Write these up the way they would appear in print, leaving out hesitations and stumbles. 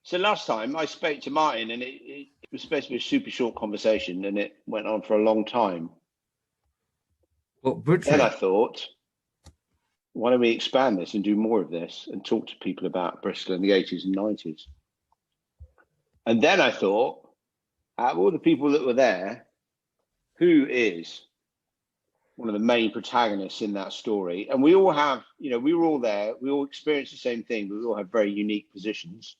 So last time I spoke to Martin, and it was supposed to be a super short conversation, and it went on for a long time. What, Then I thought, why don't we expand this and do more of this and talk to people about Bristol in the 80s and 90s? And then I thought, out of all the people that were there, who is one of the main protagonists in that story? And we all have, you know, we were all there, we all experienced the same thing, but we all have very unique positions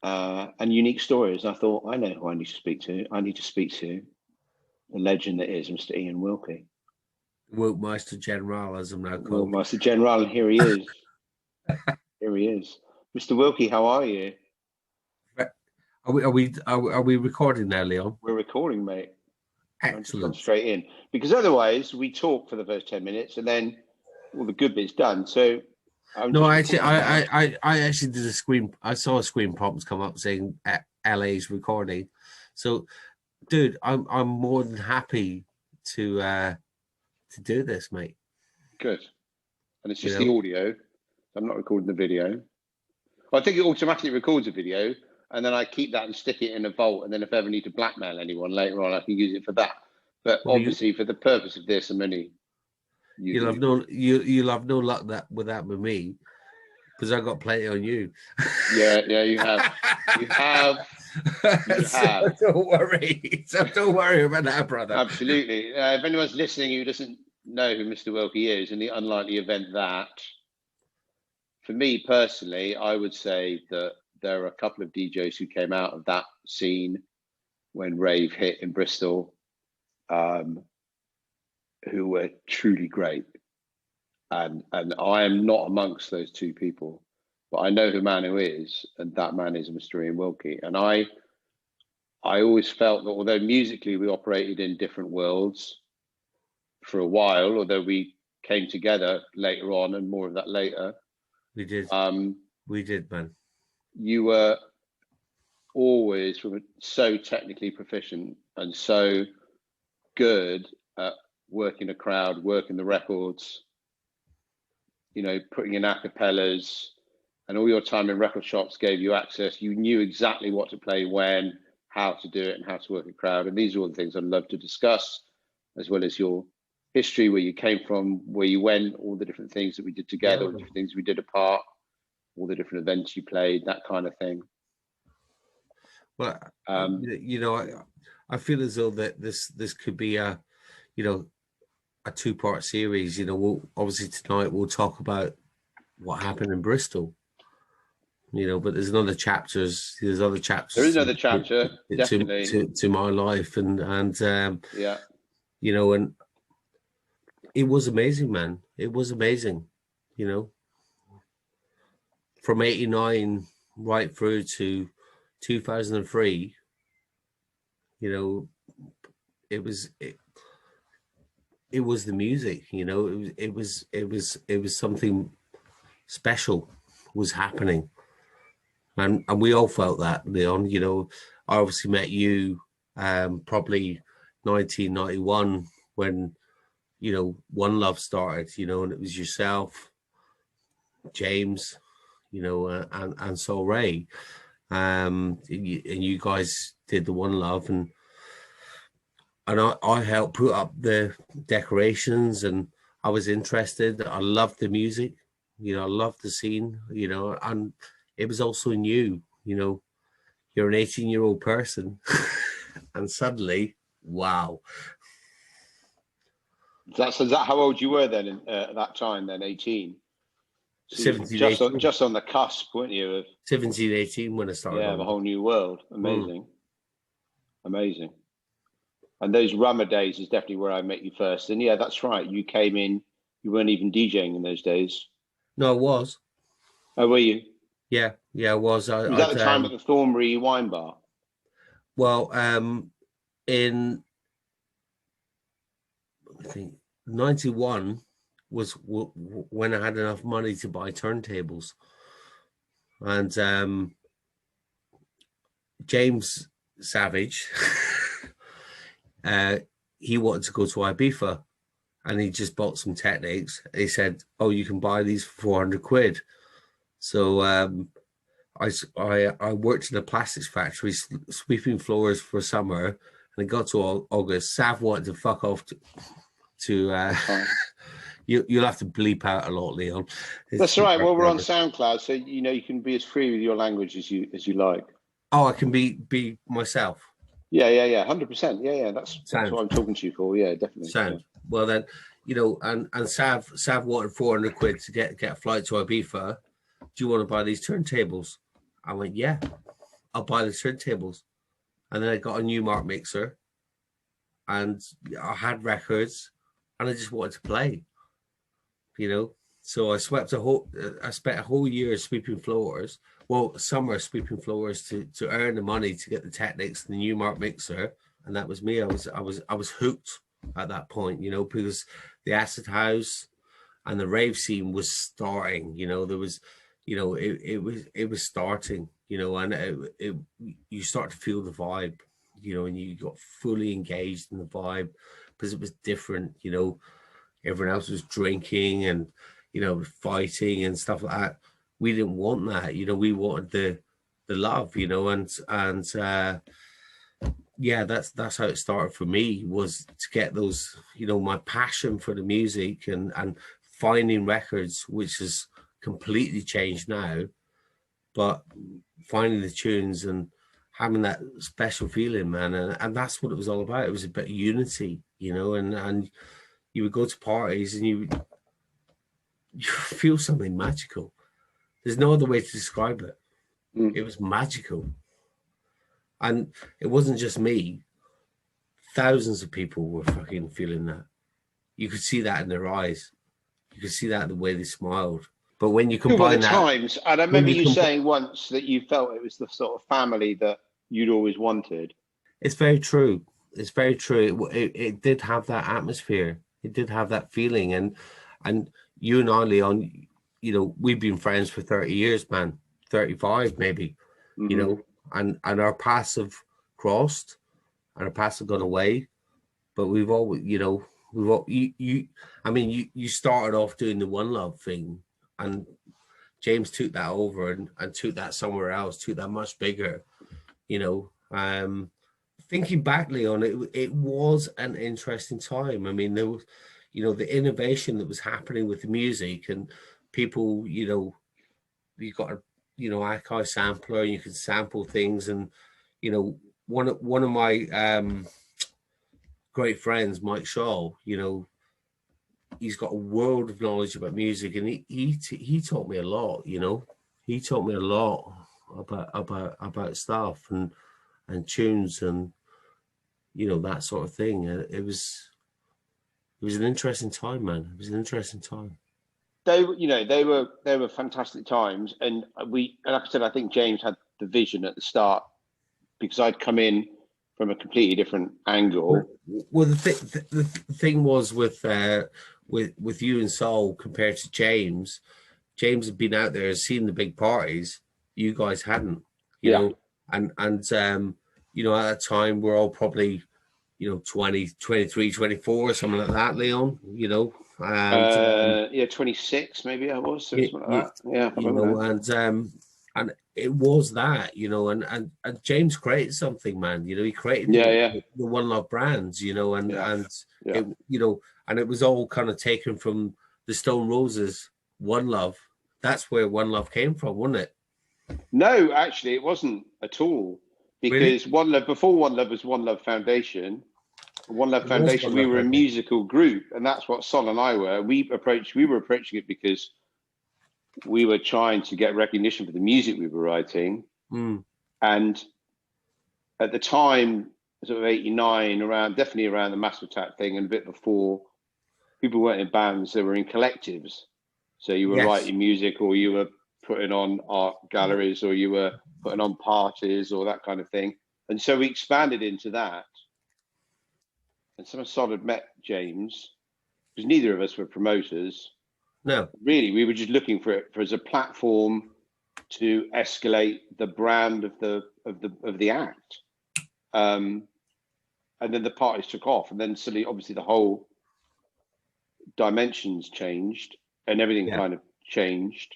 and unique stories. And I thought, I know who I need to speak to. I need to speak to the legend that is Mr. Ian Wilkie. Wilkmeister General, as I'm now called. Wilkmeister General, and here he is. Here he is. Mr. Wilkie, how are you? Are we recording now, Leon? We're recording, mate. Excellent. Straight in, because otherwise we talk for the first 10 minutes and then all the good bit's done. So I actually did a screen. I saw a screen prompt come up saying LA's recording. So, dude, I'm more than happy to do this, mate. Good. And it's just the audio. I'm not recording the video. Well, I think it automatically records a video, and then I keep that and stick it in a vault. And then if I ever need to blackmail anyone later on, I can use it for that. But obviously, for the purpose of this, I'm only. You'll have no luck with me, because I got plenty on you. Yeah, you have. You have. So don't worry. So don't worry about that, brother. Absolutely. If anyone's listening who doesn't know who Mr. Wilkie is, in the unlikely event that, for me personally, I would say that there are a couple of DJs who came out of that scene when rave hit in Bristol, who were truly great. And I am not amongst those two people, but I know who man who is, and that man is Mr. Ian Wilkie. And I always felt that although musically we operated in different worlds for a while, although we came together later on, and more of that later. We did. We did, man. You were always so technically proficient and so good at working a crowd, working the records, you know, putting in acapellas, and all your time in record shops gave you access. You knew exactly what to play when, how to do it, and how to work a crowd. And these are all the things I'd love to discuss, as well as your history, where you came from, where you went, all the different things that we did together, all the different things we did apart, all the different events you played, that kind of thing. Well, you know, I feel as though that this could be a two-part series. You know, we'll obviously tonight we'll talk about what happened in Bristol. You know, but there's other chapters. There's other chapters. There is another chapter, definitely, to my life, and yeah, you know, and it was amazing, man. It was amazing, you know, from '89 right through to 2003. You know, it was the music. You know, it was something special was happening. And we all felt that, Leon. You know, I obviously met you probably 1991 when, you know, One Love started, you know, and it was yourself, James, you know, and Soul Ray. And you guys did the One Love, and I helped put up the decorations, and I was interested. I loved the music, you know, I loved the scene, you know, and it was also new, you know, you're an 18-year-old person and suddenly, wow. Is that how old you were then at that time then, 18? So 17, just on the cusp, weren't you? Of 17, 18 when I started. Yeah, the whole new world. Amazing. Amazing. And those Rummer days is definitely where I met you first. And yeah, that's right. You came in, you weren't even DJing in those days. No, I was. Oh, were you? Yeah, I was. Was that the time at the Thornbury Wine Bar? Well, in I think 91 was when I had enough money to buy turntables, and James Savage, he wanted to go to Ibiza, and he just bought some Technics. He said, "Oh, you can buy these for 400 quid." So I worked in a plastics factory sweeping floors for summer, and it got to August. Sav wanted to fuck off to you'll have to bleep out a lot, Leon. That's right. Well, we're on SoundCloud, so you can be as free with your language as you like. Oh, I can be myself. Yeah, 100%. Yeah. That's what I'm talking to you for. Yeah, definitely. Sound. Yeah. Well then, and Sav wanted 400 quid to get a flight to Ibiza. Do you want to buy these turntables? I went, yeah, I'll buy the turntables. And then I got a Newmark mixer, and I had records, and I just wanted to play. So I spent a whole year sweeping floors. Well, summer sweeping floors to earn the money to get the Technics and the Newmark mixer, and that was me. I was hooked at that point, because the acid house and the rave scene was starting. There was, it was starting. And you start to feel the vibe, and you got fully engaged in the vibe because it was different. Everyone else was drinking and fighting and stuff like that. We didn't want that. We wanted the love. And yeah, that's how it started for me, was to get those, my passion for the music and finding records, which has completely changed now, but finding the tunes and having that special feeling, man. And that's what it was all about. It was about unity, and you would go to parties and you feel something magical. There's no other way to describe it. It was magical. And it wasn't just me. Thousands of people were fucking feeling that. You could see that in their eyes. You could see that in the way they smiled. But when you combine that... times, and I remember you saying once that you felt it was the sort of family that you'd always wanted. It's very true. It's very true. It did have that atmosphere. It did have that feeling. And you and I, Leon, we've been friends for 30 years, man. 35 maybe, and our paths have crossed and our paths have gone away. But we've always, you started off doing the One Love thing, and James took that over and took that somewhere else, took that much bigger, Thinking back, Leon, it was an interesting time. I mean, there was, the innovation that was happening with the music, and people, you got a, Akai sampler, and you could sample things. And, one of my great friends, Mike Shaw, he's got a world of knowledge about music, and he taught me a lot, he taught me a lot about stuff and tunes and, that sort of thing. It was an interesting time, man. It was an interesting time. They were fantastic times, and like I said, I think James had the vision at the start, because I'd come in from a completely different angle. Well, the thing was with you and Saul compared to James. James had been out there, seen the big parties. You guys hadn't, you know, and at that time we're all probably 20, 23, 24, something like that, Leon. 26 maybe I was, something like that. And it was that, and James created something, man. He created the One Love brands, and it was all kind of taken from the Stone Roses One Love. That's where One Love came from, wasn't it? No, actually, it wasn't at all. Because really? Before One Love was One Love Foundation. One Love Foundation, we were a musical group, and that's what Sol and I were. We were approaching it because we were trying to get recognition for the music we were writing. And at the time, sort of 89, definitely around the Massive Attack thing, and a bit before, people weren't in bands, they were in collectives. So you were writing music, or you were putting on art galleries, or you were putting on parties, or that kind of thing. And so we expanded into that. And some of Sol had met James, because neither of us were promoters. No, really, we were just looking for it as a platform to escalate the brand of the act. And then the parties took off, and then suddenly, obviously, the whole dimensions changed, and everything kind of changed,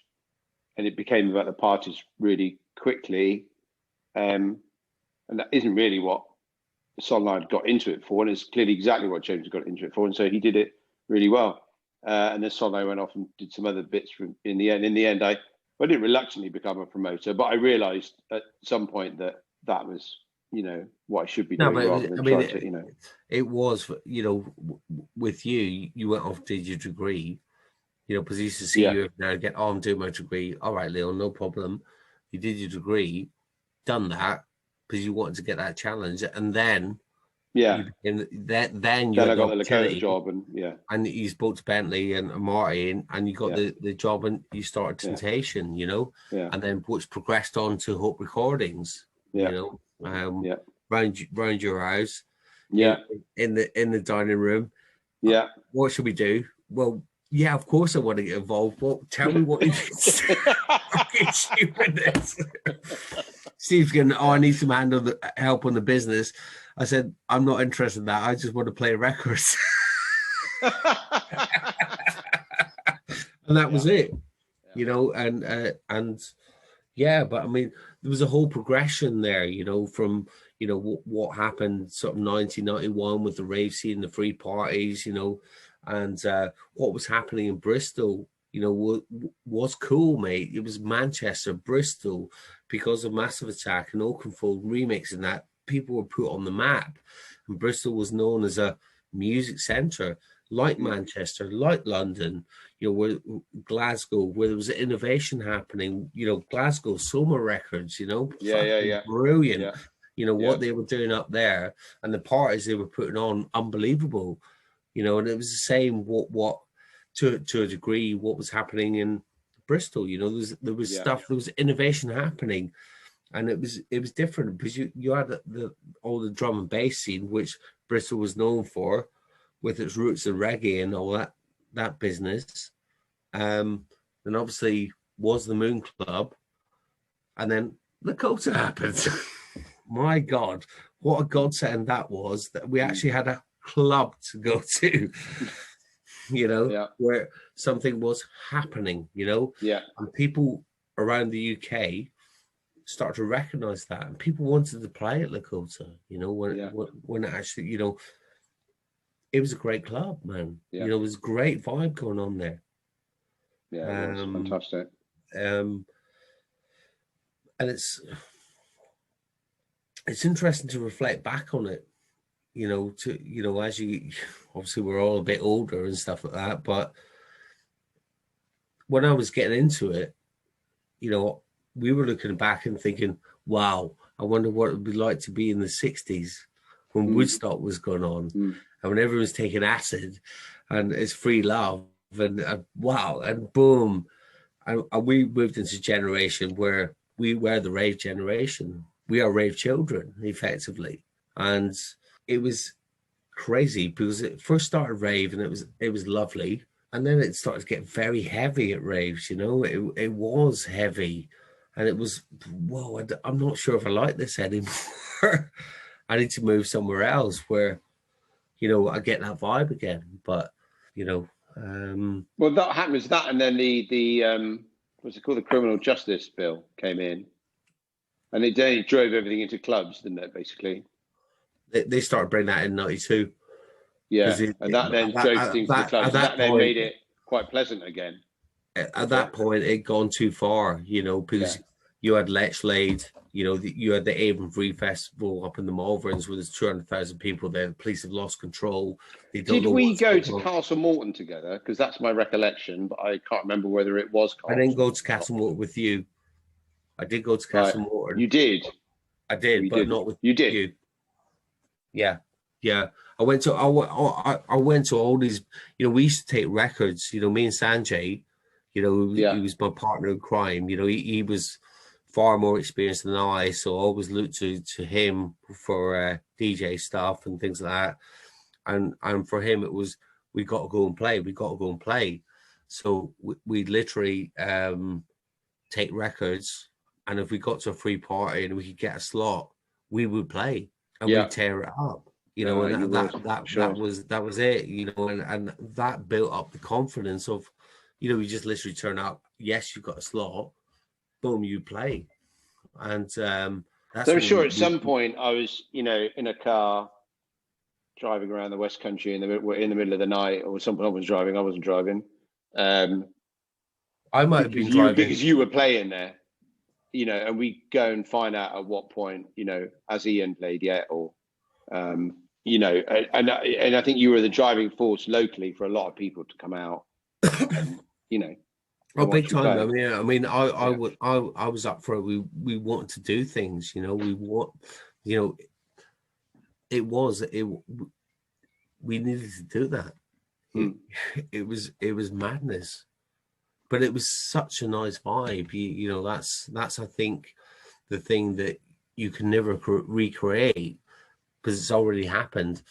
and it became about the parties really quickly, and that isn't really what Sondheim got into it for, and it's clearly exactly what James got into it for, and so he did it really well. And then Sondheim went off and did some other bits in the end. In the end, I didn't reluctantly become a promoter, but I realised at some point that was, what I should be doing rather than trying to, It was, with you went off, did your degree, because I used to see you every now and again, I'm doing my degree. All right, Leon, no problem. You did your degree, done that, because you wanted to get that challenge. And then, then I got the Lakota job, and you spoke to Bentley and Marty, and you got the job, and you started Temptation, and then which progressed on to Hope Recordings, round your house, in the dining room. What should we do? Well, yeah, of course I want to get involved. Well, tell me what you fucking stupidness. Steve's going, I need some help on the business. I said, I'm not interested in that. I just want to play records. And that was it, and but I mean, there was a whole progression there, from, what happened sort of 1991 with the rave scene, the free parties, and what was happening in Bristol, was cool, mate. It was Manchester, Bristol, because of Massive Attack and Oakenfold remixing that, people were put on the map, and Bristol was known as a music centre, like Manchester, like London, where Glasgow, where there was innovation happening. Glasgow, Soma Records, brilliant. What they were doing up there, and the parties they were putting on, unbelievable. And it was the same. What to a degree, what was happening in Bristol. There was stuff, there was innovation happening. And it was different because you had all the drum and bass scene, which Bristol was known for, with its roots in reggae and all that business. Then obviously was the Moon Club, and then Lakota happened. My God, what a godsend that was, that we actually had a club to go to. Where something was happening. And people around the UK start to recognize that, and people wanted to play at Lakota, when it actually, it was a great club, man. It was a great vibe going on there. It was fantastic. And it's interesting to reflect back on it, as you, obviously we're all a bit older and stuff like that, but when I was getting into it, we were looking back and thinking, wow, I wonder what it would be like to be in the 60s when Woodstock was going on, and when everyone was taking acid and it's free love, and wow, and boom. And we moved into a generation where we were the rave generation. We are rave children, effectively. And it was crazy because it first started rave and it was lovely. And then it started to get very heavy at raves, it was heavy. And it was, whoa, I'm not sure if I like this anymore. I need to move somewhere else where, I get that vibe again. But, well, that happens, and then the what's it called? The Criminal Justice Bill came in. And it drove everything into clubs, didn't it, basically? They started bringing that in 92. Yeah, and that then drove things to the clubs. That then made it quite pleasant again. At that point, it gone too far, because you had Letchlade, you had the Avon Free Festival up in the Malverns where there's 200,000 people there. The police have lost control. Did we go to Castle Morton together? Because that's my recollection, but I can't remember whether it was Castle. I didn't go to Castle Morton with you. I did go to Castle Morton. You did? I did, but not with you. Did you? Yeah. I went to all these. We used to take records. Me and Sanjay. He was my partner in crime. He was far more experienced than I, so I always looked to him for DJ stuff and things like that. And for him, it was, we got to go and play. So we literally take records, and if we got to a free party and we could get a slot, we would play and we'd tear it up. And that was it. And that built up the confidence of, you just literally turn up. Yes, you've got a slot. Boom, you play. And that's So I'm what sure at some point I was, in a car driving around the West Country in the middle of the night, or someone was driving. I wasn't driving. I might have been driving because you were playing there, and we go and find out at what point, has Ian played yet, or and I think you were the driving force locally for a lot of people to come out, and Oh, big time! I mean, I was up for it. We wanted to do things, we want, we needed to do that. It was madness, but it was such a nice vibe. That's I think the thing that you can never recreate because it's already happened,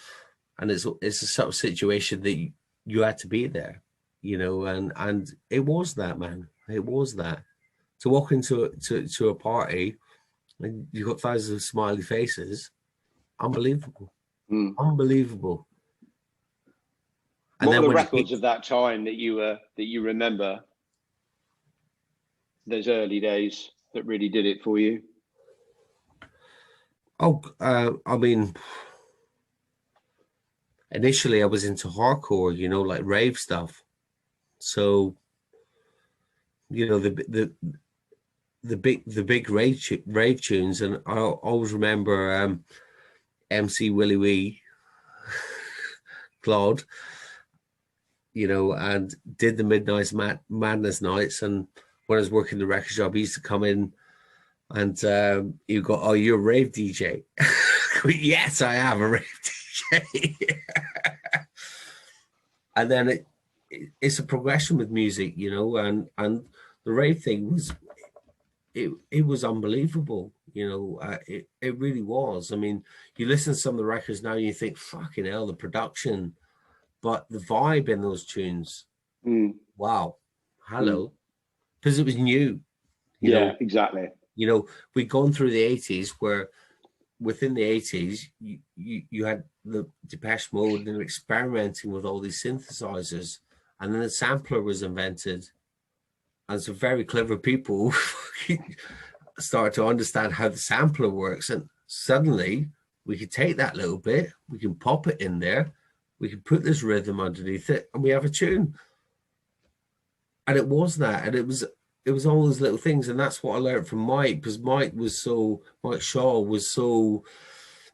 and it's a sort of situation that you had to be there. And it was that, man. It was that. To walk into a party and you've got thousands of smiley faces, unbelievable. Unbelievable. And what were the records of that time that you remember, those early days, that really did it for you? Oh, I mean, initially I was into hardcore, like rave stuff. So, the big rave tunes, and I always remember MC Willie Wee, Claude, and did the Midnight Madness nights. And when I was working the record shop, he used to come in, and you go, "Oh, you're a rave DJ?" Yes, I am a rave DJ. And then it's a progression with music, and the rave thing was, it was unbelievable, it really was. I mean, you listen to some of the records now and you think, fucking hell, the production, but the vibe in those tunes, wow, hello, because it was new. Exactly. We'd gone through the 80s where within the 80s, you had the Depeche Mode and experimenting with all these synthesizers, and then the sampler was invented, and some very clever people started to understand how the sampler works, and suddenly we could take that little bit, we can pop it in there, we can put this rhythm underneath it, and we have a tune. And it was that, and it was all those little things, and that's what I learned from Mike, because Mike Shaw was so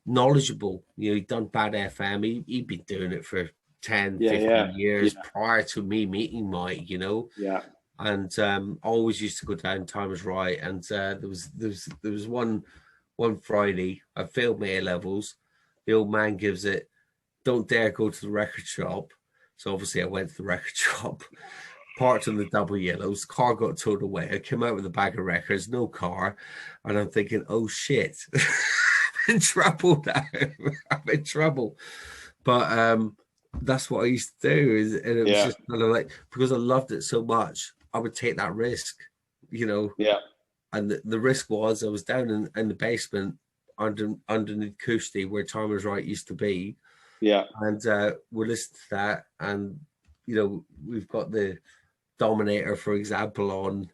knowledgeable. He'd done Bad FM. He'd been doing it for 10, 15 years prior to me meeting Mike, and always used to go down Time Is Right. And there was one Friday, I failed my A-levels. The old man gives it, "Don't dare go to the record shop." So obviously I went to the record shop, parked on the double yellows, car got towed away. I came out with a bag of records, no car, and I'm thinking, oh shit, I'm in trouble now. I'm in trouble. But that's what I used to do, and it was just kind of like, because I loved it so much, I would take that risk, And the risk was I was down in the basement underneath Coosty, where Time Was Right used to be. And we're listening to that, and we've got the Dominator, for example, on,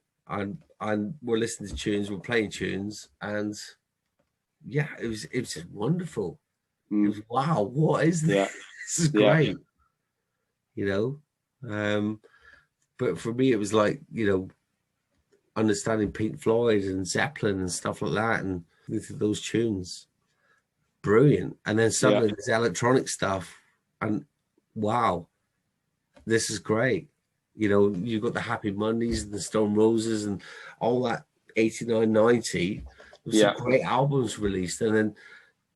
and we're listening to tunes, we're playing tunes, and it was just wonderful. It was, wow, what is this? This is great. But for me, it was like, understanding Pink Floyd and Zeppelin and stuff like that, and those tunes, brilliant. And then suddenly there's electronic stuff, and wow, this is great. You've got the Happy Mondays and the Stone Roses and all that. 89, 90, there's some great albums released, and then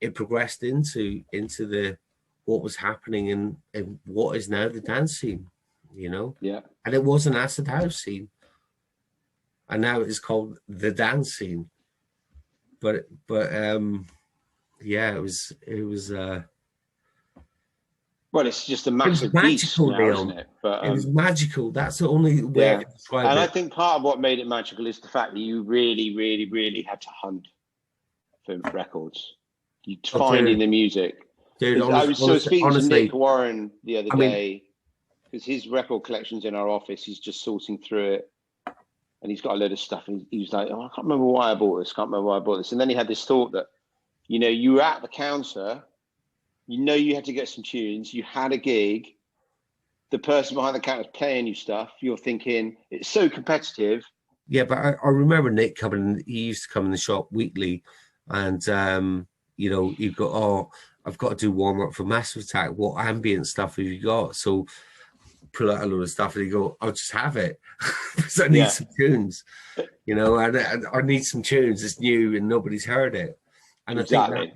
it progressed into the what was happening in what is now the dance scene, and it was an acid house scene, and now it's called the dance scene. But it was well, it's just a massive beast now, isn't it? But it was magical. That's the only way I can describe it. And I think part of what made it magical is the fact that you really, really, really had to hunt for records. Finding the music. Dude, I was speaking to Nick Warren the other day, because his record collection's in our office. He's just sorting through it. and he's got a load of stuff. And he was like, "Oh, I can't remember why I bought this. Can't remember why I bought this." And then he had this thought that, you know, you were at the counter, you know, you had to get some tunes. You had a gig. The person behind the counter is playing you stuff. You're thinking it's so competitive. Yeah, but I remember Nick coming. He used to come in the shop weekly, and you know, he'd go, "Oh, I've got to do warm up for Massive Attack. What ambient stuff have you got?" So pull out a load of stuff, and he'd go, "I'll just have it because I need some tunes, you know, and I need some tunes. It's new and nobody's heard it." And Exactly. I think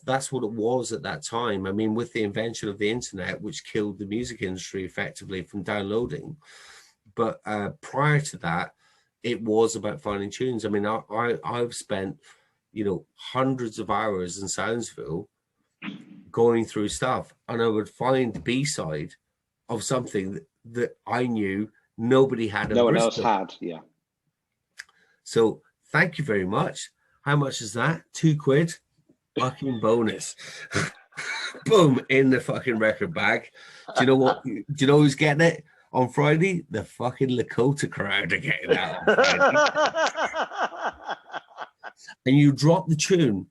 that's what it was at that time. I mean, with the invention of the internet, which killed the music industry effectively from downloading, but prior to that, it was about finding tunes. I mean, I've spent, you know, hundreds of hours in Soundsville going through stuff, and I would find the B-side of something that I knew nobody had. No one else had, yeah. So thank you very much. How much is that? £2. Fucking bonus. Boom, in the fucking record bag. Do you know what? Do you know who's getting it on Friday? The fucking Lakota crowd are getting that on Friday. And you drop the tune,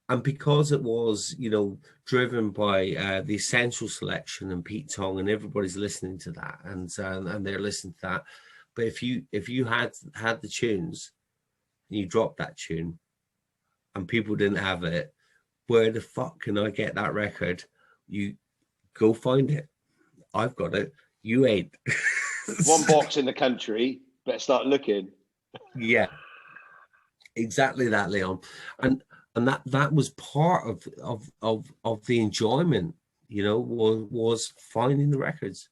and because it was, you know, driven by the Essential Selection and Pete Tong, and everybody's listening to that, and they're listening to that. But if you had the tunes, and you dropped that tune, and people didn't have it, where the fuck can I get that record? You go find it. I've got it. You ain't. One box in the country. Better start looking. Yeah, exactly that, Leon. And that was part of the enjoyment, you know, was finding the records.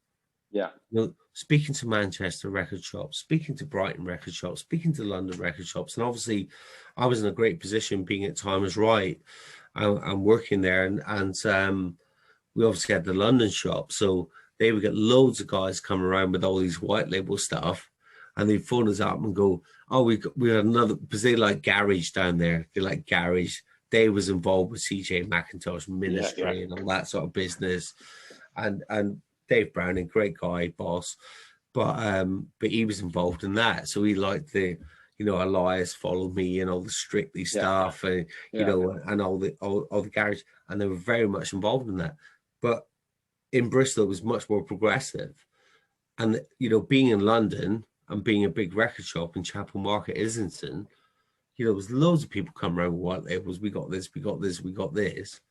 Yeah. You know, speaking to Manchester record shops, speaking to Brighton record shops, speaking to London record shops. And obviously I was in a great position being at Time Is Right and working there. And we obviously had the London shop. So they would get loads of guys coming around with all these white label stuff. And they'd phone us up and go, "Oh, we had another," because they like garage down there. They like garage. Dave was involved with CJ McIntosh Ministry and all that sort of business. And Dave Browning, great guy, boss. But he was involved in that. So he liked the, you know, Elias Follow Me and all the Strictly stuff, and you know, and all the garage. And they were very much involved in that. But in Bristol, it was much more progressive. And, you know, being in London and being a big record shop in Chapel Market, Islington, you know, there was loads of people coming around with white labels. We got this, we got this, we got this.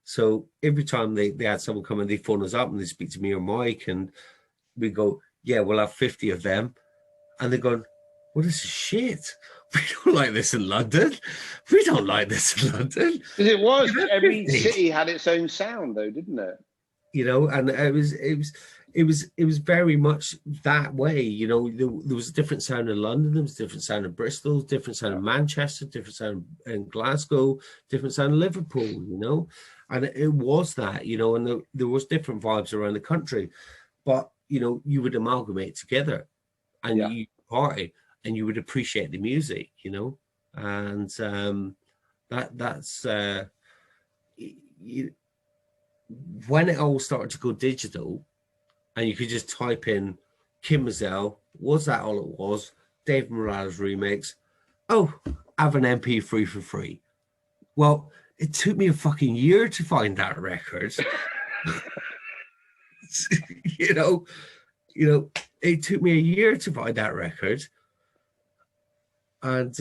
So every time they had someone come and they phone us up and they speak to me or Mike, and we go, "Yeah, we'll have 50 of them." And they're going, "Well, this is shit. We don't like this in London. We don't like this in London." Because it was, every city had its own sound though, didn't it? You know, and it was very much that way. You know, there was a different sound in London, there was a different sound in Bristol, different sound in Manchester, different sound in Glasgow, different sound in Liverpool, you know. And it was that, you know, and there was different vibes around the country. But, you know, you would amalgamate together and you party and you would appreciate the music, you know. And that's when it all started to go digital, and you could just type in Kim Mazel, was that all it was? Dave Morales remix. Oh, have an MP3 for free. Well, it took me a fucking year to find that record. you know, it took me a year to find that record. And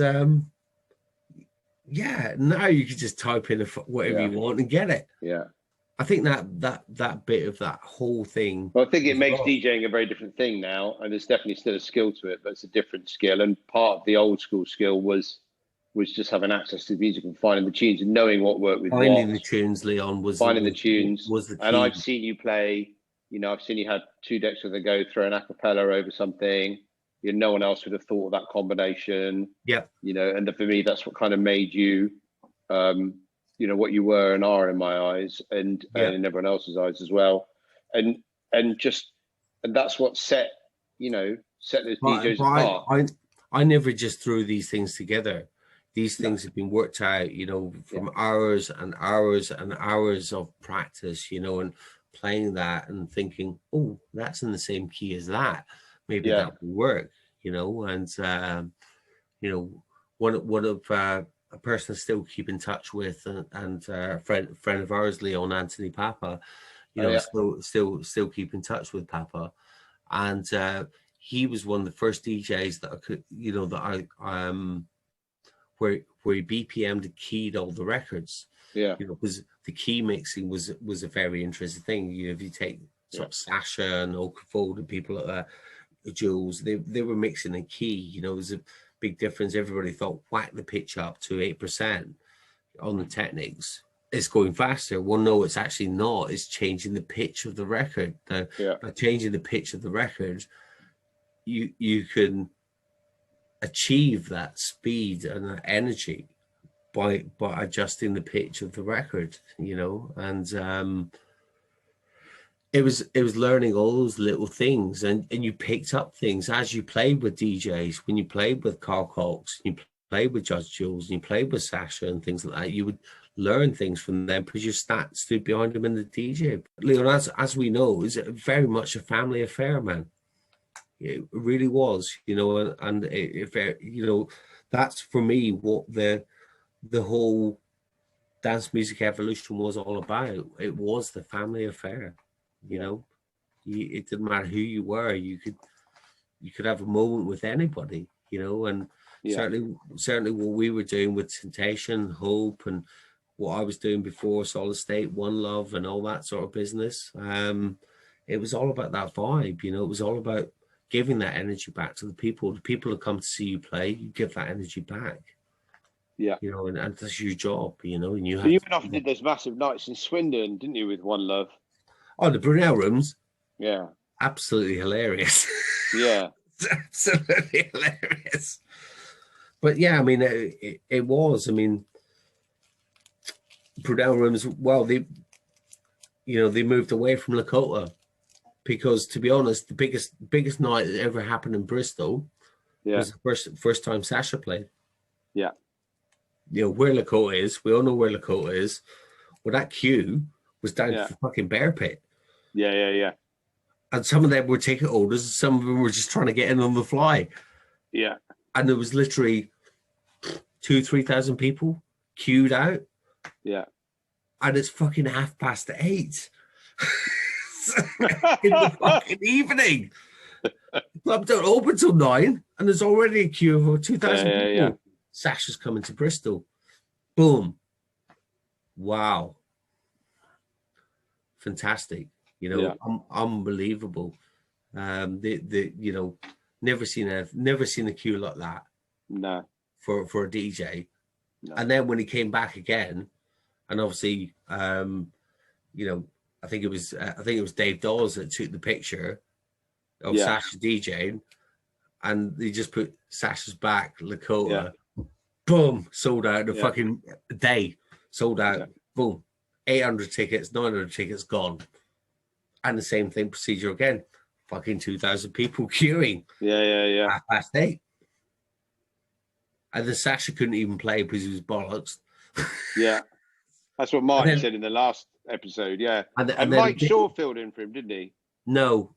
now you can just type in whatever you want and get it. Yeah. I think that bit of that whole thing. Well, I think it makes DJing a very different thing now, and there's definitely still a skill to it, but it's a different skill. And part of the old school skill was just having access to the music and finding the tunes and knowing what worked with finding the tunes. Leon was the key. And I've seen you play. You know, I've seen you had 2 decks with a go through an a cappella over something. You know, no one else would have thought of that combination. Yeah. You know, and for me, that's what kind of made you. You know what you were and are in my eyes, and in everyone else's eyes as well, and that's what set those DJs apart. I never just threw these things together. These things have been worked out, you know, from hours and hours and hours of practice, you know, and playing that and thinking, oh, that's in the same key as that. Maybe that will work, you know, and you know, one of a person I still keep in touch with, and a friend of ours, Leon Anthony Papa, you know, still keep in touch with Papa, and he was one of the first DJs that I could, you know, that I where he BPM'd and keyed all the records. Yeah. You know, because the key mixing was a very interesting thing. You know, if you take sort of Sasha and Okafold and people like that, Jules, they were mixing a key. You know, it was a big difference. Everybody thought whack the pitch up to 8% on the Technics. It's going faster. Well, no, it's actually not. It's changing the pitch of the record. By changing the pitch of the record, you can achieve that speed and that energy by adjusting the pitch of the record, you know. And it was learning all those little things, and you picked up things as you played with DJs. When you played with Carl Cox, you played with Judge Jules, and you played with Sasha and things like that, you would learn things from them because your stats stood behind them in the DJ. Leon, as we know, is very much a family affair, man. It really was, you know, and if you know, that's for me what the whole dance music evolution was all about. It was the family affair, you know. It didn't matter who you were. You could have a moment with anybody, you know. And certainly what we were doing with Temptation, Hope, and what I was doing before, Solid State, One Love, and all that sort of business. It was all about that vibe, you know. It was all about giving that energy back to the people. The people who come to see you play, you give that energy back. Yeah, you know, and that's your job, you know. And you went off and did those massive nights in Swindon, didn't you, with One Love? Oh, the Brunel rooms. Yeah, absolutely hilarious. Yeah, absolutely hilarious. But yeah, I mean, it was. I mean, Brunel rooms. Well, they moved away from Lakota because, to be honest, the biggest night that ever happened in Bristol was the first time Sasha played. Yeah. You know where Lakota is. We all know where Lakota is. Well, that queue was down to the fucking Bear Pit. Yeah. And some of them were ticket holders, and some of them were just trying to get in on the fly. Yeah. And there was literally 2,000-3,000 people queued out. Yeah. And it's fucking 8:30 in the fucking evening. Club don't open till 9, and there's already a queue of 2,000 people. Yeah. Sasha's coming to Bristol. Boom. Wow. Fantastic. You know, unbelievable. You know, never seen a queue like that. No. For a DJ. No. And then when he came back again, and obviously, you know, I think it was Dave Dawes that took the picture of Sasha DJing, and they just put Sasha's back, Lakota. Yeah. Boom, sold out the fucking day. Sold out. Yeah. Boom. 800 tickets, 900 tickets gone. And the same thing procedure again. Fucking 2,000 people queuing. Yeah. 8:30. And the Sasha couldn't even play because he was bollocks. Yeah. That's what Mike said in the last episode, yeah. And Mike Shaw filled in for him, didn't he? No,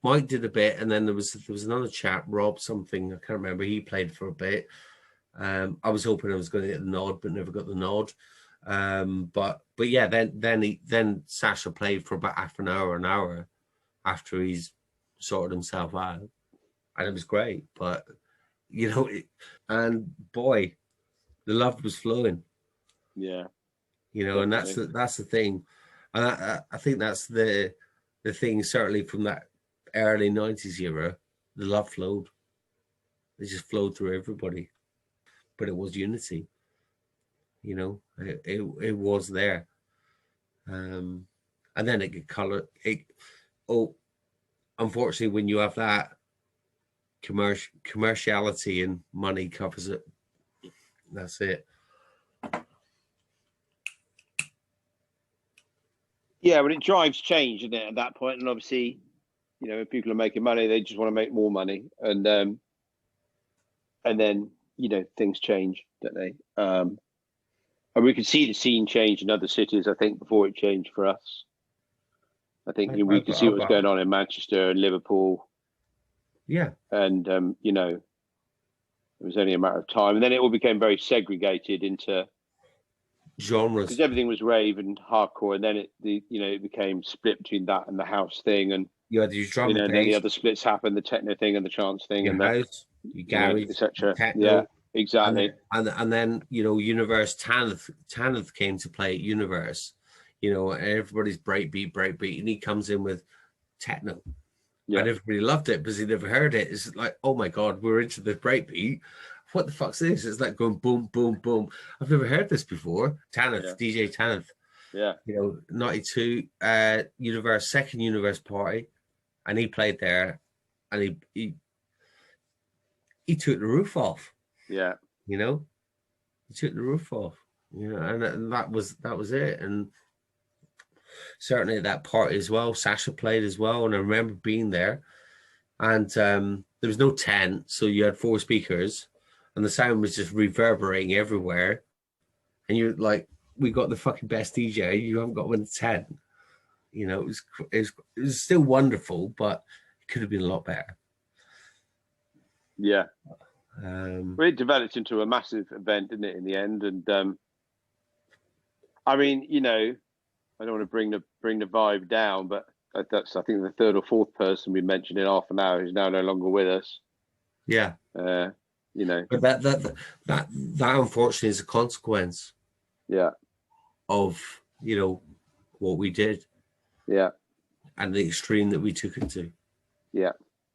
Mike did a bit, and then there was another chap, Rob something, I can't remember. He played for a bit. I was hoping I was going to get the nod, but never got the nod. But yeah, then Sasha played for about half an hour after he's sorted himself out, and it was great. But you know, and boy, the love was flowing. Yeah, you know, definitely. And that's the thing, and I think that's the thing, certainly from that early 90s era. The love flowed. It just flowed through everybody, but it was unity. You know, it was there, and then it could color it. Oh, unfortunately, when you have that, commerciality and money covers it. That's it. Yeah, but it drives change, isn't it, at that point? And obviously, you know, if people are making money, they just want to make more money, and then you know, things change, don't they? And we could see the scene change in other cities, I think, before it changed for us. I think we could see what was going on in Manchester and Liverpool. Yeah. And it was only a matter of time, and then it all became very segregated into because Genres. everything was rave and hardcore, and then it became split between that and the house thing, and You had your drum and and then the bass, other splits happened, the techno thing and the trance thing, your and the house, your garage, your etc. Yeah, techno, exactly. and then Universe Tanith came to play at Universe, and everybody's breakbeat, and he comes in with techno, Yeah, and everybody loved it because he never heard it. It's like, oh my god, we're into the breakbeat. What the fuck's this? It's like going boom, boom, boom. I've never heard this before. Tanith, DJ Tanith. yeah, 92 second Universe party, and he played there, and he took the roof off. yeah. He took the roof off. And that was it. And certainly at that party as well, Sasha played as well, and I remember being there. And there was no tent, so you had 4 speakers, and the sound was just reverberating everywhere. And you're like, we got the fucking best DJ. You haven't got one in 10. It was still wonderful, but it could have been a lot better. Yeah. It developed into a massive event, didn't it, in the end? And I mean, I don't want to bring the vibe down, but that's, I think, the 3rd or 4th person we mentioned in half an hour who's now no longer with us. Yeah. But that unfortunately is a consequence. Yeah. Of what we did. Yeah. And the extreme that we took it to. Yeah.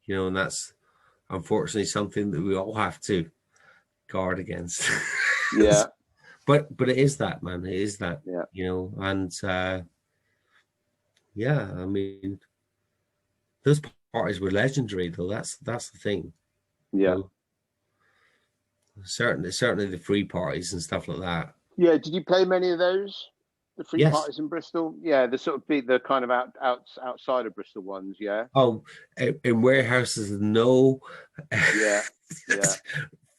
And that's unfortunately something that we all have to guard against. Yeah. but it is that, man. It is that. Yeah. And I mean, those parties were legendary, though. That's the thing. Yeah. Certainly the free parties and stuff like that. Yeah. Did you play many of those? The free parties in Bristol? Yeah, the sort of the kind of outside of Bristol ones, yeah. Oh, in warehouses, no. Yeah.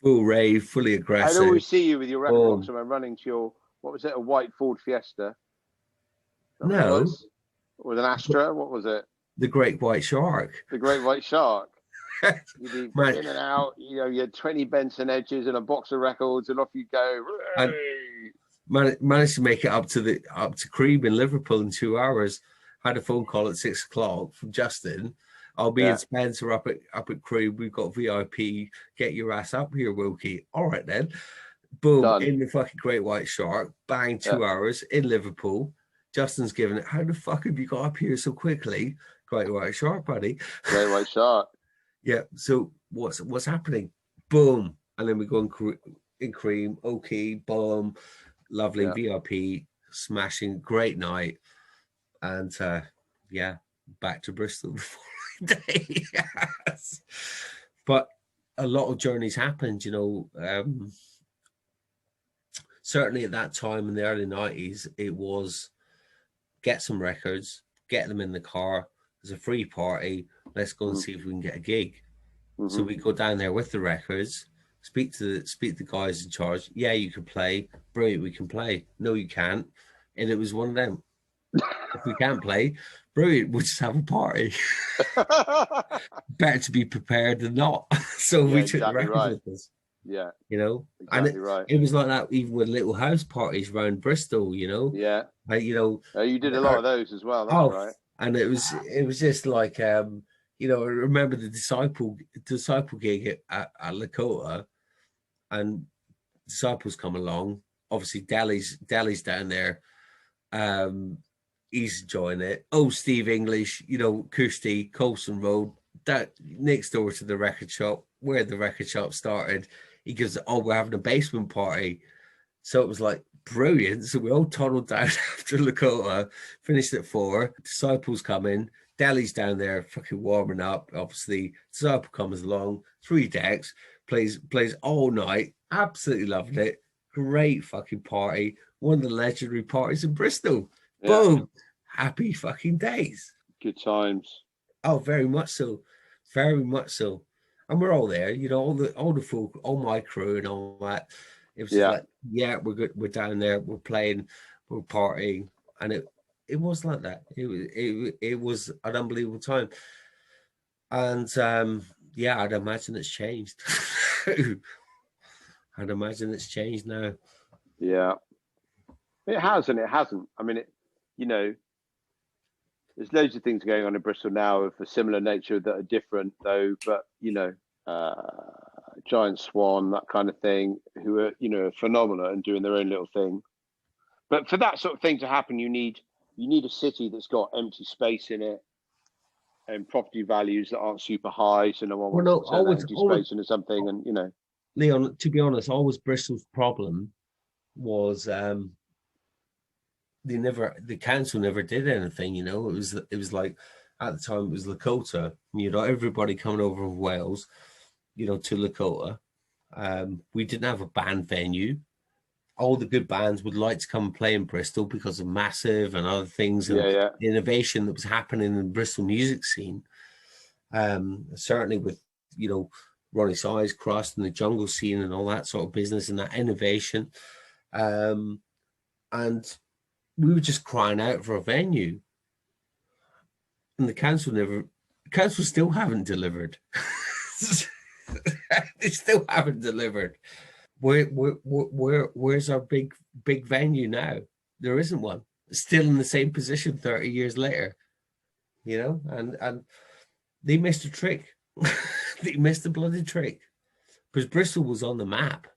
Full rave, fully aggressive. I'd always see you with your record box when I'm running to your, what was it, a white Ford Fiesta? No. Or an Astra? What was it? The Great White Shark. The Great White Shark. You'd be in and out, you had 20 Benson Edges and a box of records, and off you go. Managed to make it up to Cream in Liverpool in 2 hours. Had a phone call at 6 o'clock from Justin. I'll be in Spencer up at Cream. We've got VIP. Get your ass up here, Wilkie. All right then. Boom. Done. In the fucking Great White Shark. Bang, 2 hours in Liverpool. Justin's giving it. How the fuck have you got up here so quickly? Great White Shark, buddy. Great White Shark. Yeah. So what's happening? Boom. And then we go in Cream. Okay. Boom. Lovely VIP, smashing, great night, and back to Bristol the following day. Yes. But a lot of journeys happened, certainly at that time in the early 90s, it was get some records, get them in the car. There's a free party. Let's go and see if we can get a gig. Mm-hmm. So we go down there with the records. Speak to the guys in charge. Yeah, you can play. Brilliant, we can play. No, you can't. And it was one of them. If we can't play, brilliant, we'll just have a party. Better to be prepared than not. So we took the records with us. Yeah. It was like that even with little house parties around Bristol, Yeah. You did a lot of those as well, that's right. And it was just like I remember the disciple gig at Lakota, and Disciples come along. Obviously, Delhi's down there. He's enjoying it. Oh, Steve English, Coosty, Colson Road, that next door to the record shop, where the record shop started. He goes, oh, we're having a basement party. So it was like brilliant. So we all tunneled down after Lakota, finished at 4. Disciples come in. Delhi's down there fucking warming up. Obviously, Disciple comes along, 3 decks, plays all night. Absolutely loving it. Great fucking party. One of the legendary parties in Bristol. Yeah. Boom. Happy fucking days. Good times. Oh, very much so. Very much so. And we're all there, all the folk, all my crew and all that. It was like, we're good. We're down there. We're playing. We're partying. And it was like that. It was an unbelievable time. And Yeah, I'd imagine it's changed. I'd imagine it's changed now. Yeah, it has and it hasn't. I mean, you know, there's loads of things going on in Bristol now of a similar nature that are different, though. But Giant Swan, that kind of thing, who are phenomenal and doing their own little thing. But for that sort of thing to happen, you need a city that's got empty space in it and property values that aren't super high, so no one Well, wants no, to turn that empty space into something. And Leon, to be honest, always Bristol's problem was the council never did anything. It was like at the time it was Lakota. Everybody coming over from Wales, to Lakota. We didn't have a band venue. All the good bands would like to come and play in Bristol because of Massive and other things and the innovation that was happening in the Bristol music scene. Certainly with Ronnie Size, Crust, and the jungle scene and all that sort of business and that innovation. And we were just crying out for a venue. And the council still haven't delivered. They still haven't delivered. Where's our big venue now? There isn't one. Still in the same position 30 years later. And they missed a trick. They missed a bloody trick. Because Bristol was on the map.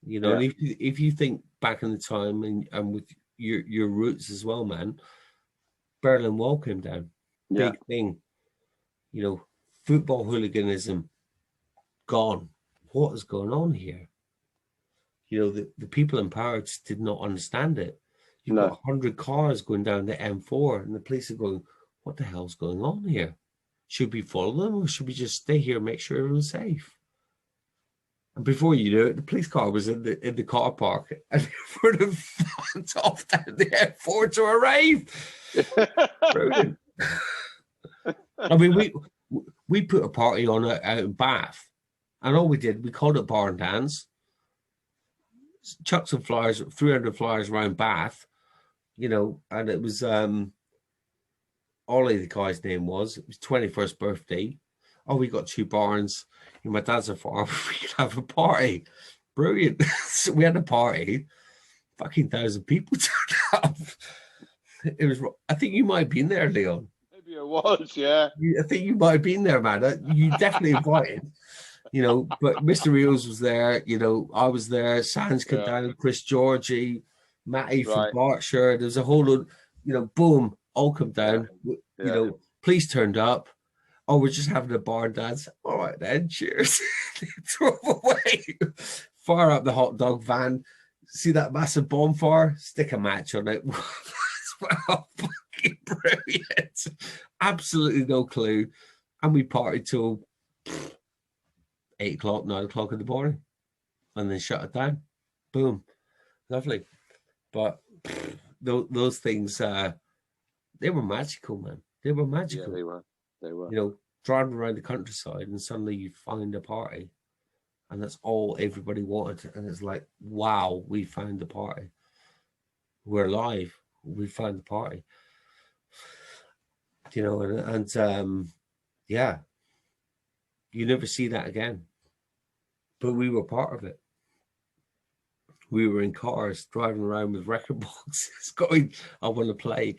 And if you think back in the time and with your roots as well, man, Berlin Wall came down. Yeah. Big thing. Football hooliganism gone. What is going on here? The people in power just did not understand it. You've got 100 cars going down the M4 and the police are going, what the hell's going on here? Should we follow them or should we just stay here and make sure everyone's safe? And before you knew it, the police car was in the car park and they would have flanked off down the M4 to a rave. Brilliant. I mean, we put a party on out in Bath, and all we did, we called it Bar and Dance, chucked some flyers, 300 flyers around Bath, and it was Ollie, the guy's name was. It was 21st birthday. Oh, we got 2 barns. My dad's a farmer. We could have a party. Brilliant. So we had a party. Fucking 1,000 people turned up. It was. I think you might have been there, Leon. Maybe it was, yeah. I think you might have been there, man. You definitely invited. But Mr. Eels was there. I was there. Sands came down. Chris Georgie, Matty from Berkshire. There's a whole load. Boom, all come down. Police turned up. Oh, we're just having a bar dance. All right then, cheers. They drove away. Fire up the hot dog van. See that massive bonfire? Stick a match on it. Well, fucking brilliant. Absolutely no clue. And we partied till 8 o'clock, 9 o'clock in the morning. And then shut it down. Boom. Lovely. But those things, they were magical, man. They were magical. Yeah, they were. Driving around the countryside and suddenly you find a party. And that's all everybody wanted. And it's like, wow, we found the party. We're alive. We found the party. Yeah. You never see that again. But we were part of it. We were in cars driving around with record boxes going, I want to play.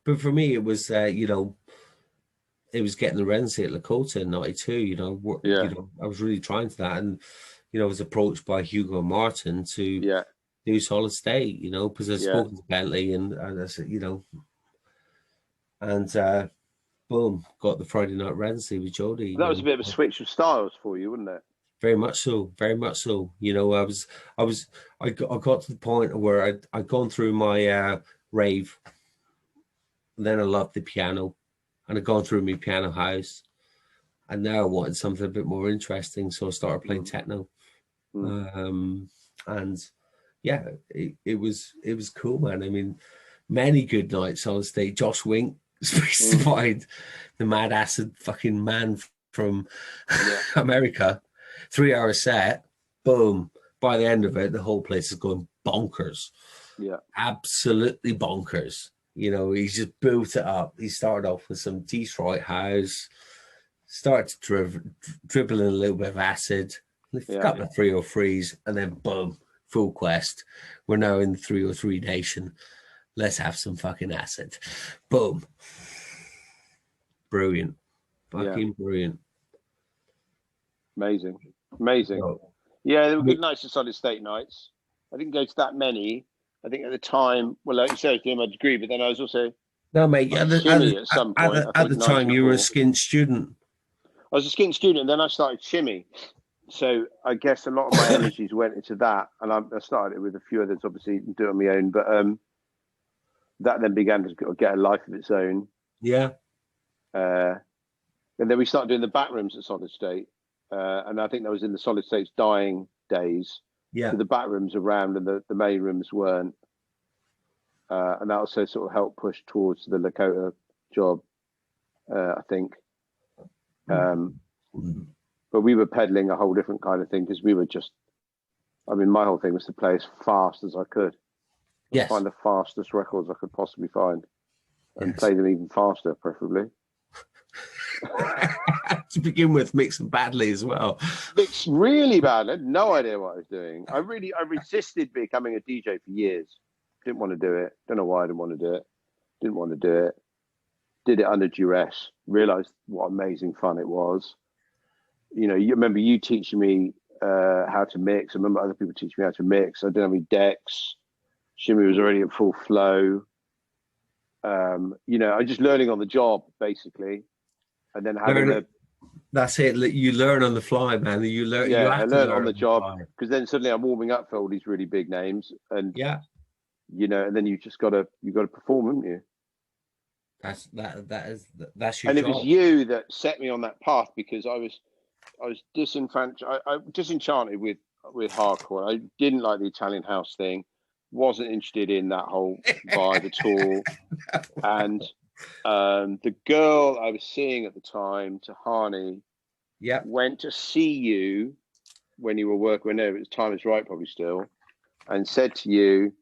But for me, it was, it was getting the residency at Lakota in 92, I was really trying to that. And, I was approached by Hugo Martin to do Solid State, because I'd spoken to Bentley and I said, and boom, got the Friday night residency with Jodie. That was a bit of a switch of styles for you, wasn't it? Very much so, very much so. I got to the point where I'd gone through my rave. And then I loved the piano, and I'd gone through my piano house, and now I wanted something a bit more interesting, so I started playing techno. And yeah, it was cool, man. I mean, many good nights on stage. Josh Wink specified the Mad Acid fucking man from America, 3-hour set, boom. By the end of it, the whole place is going bonkers. Yeah, absolutely bonkers. He's just built it up. He started off with some Detroit house, Start to dribble in a little bit of acid, a couple of 303s, and then boom, full quest. We're now in the 303 nation. Let's have some fucking acid. Boom. Brilliant. Fucking brilliant. Amazing. Yeah, there were good nights at Solid State nights. I didn't go to that many. I think at the time, well, like you said, I was doing my degree, but then I was also mate. At the time, you were a skint student. I was a skint student, and then I started shimmy. So I guess a lot of my energies went into that, and I started it with a few others, obviously, do it on my own. But that then began to get a life of its own. Yeah. And then we started doing the back rooms at Solid State, and I think that was in the Solid State's dying days. Yeah. So the back rooms around and the main rooms weren't, and that also sort of helped push towards the Lakota job, I think. But we were peddling a whole different kind of thing because we were just, I mean, my whole thing was to play as fast as I could. Yes. Find the fastest records I could possibly find and play them even faster, preferably. To begin with, mix them badly as well. Mixed really bad. I had no idea what I was doing. I resisted becoming a DJ for years. Didn't want to do it. Don't know why I didn't want to do it. Didn't want to do it. Did it under duress. Realized what amazing fun it was. You know, you remember you teaching me how to mix. I remember other people teaching me how to mix. I didn't have any decks. Shimmy was already at full flow. You know, I was just learning on the job, basically. And then having that's it. You learn on the fly, man. You learn. Yeah, I learn on the job because then suddenly I'm warming up for all these really big names, and you know, and then you just got to perform, haven't you? That's your and job. It was you that set me on that path because I was disenchanted with hardcore. I didn't like the Italian house thing. Wasn't interested in that whole vibe at all. And the girl I was seeing at the time, Tahani, went to see you when you were working. No, it was Time Is Right, probably still, and said to you,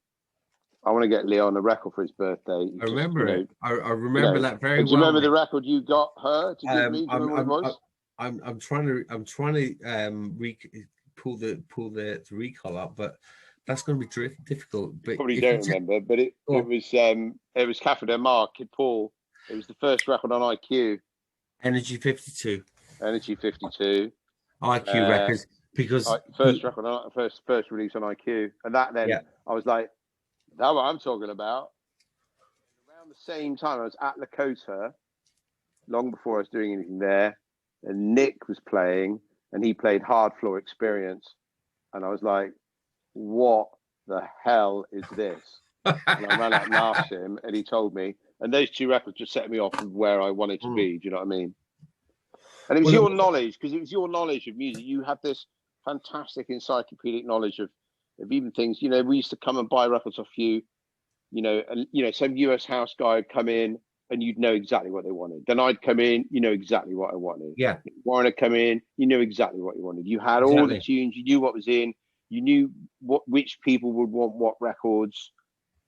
"I want to get Leon a record for his birthday." I remember it. I remember that very well. Do you remember the record you got her to give me? Do you remember what it was? I'm trying to pull the recall up, but that's going to be difficult. But probably don't remember, but it was Catherine Denmark, Kid Paul. It was the first record on IQ. Energy 52. Energy 52. IQ records, because first record on first release on IQ, and that then I was like, that's what I'm talking about. Around the same time, I was at Lakota, long before I was doing anything there, and Nick was playing, and he played Hard Floor Experience, and I was like, what the hell is this? And I ran out and asked him, and he told me. And those two records just set me off of where I wanted to be. Do you know what I mean? And it was your knowledge, because it was your knowledge of music. You have this fantastic encyclopedic knowledge of even things. You know, we used to come and buy records off you. You know, and you know, some US house guy would come in, and you'd know exactly what they wanted. Then I'd come in, you know exactly what I wanted. Yeah. Warren would come in, you knew exactly what you wanted. You had all the tunes. You knew what was in. You knew which people would want what records,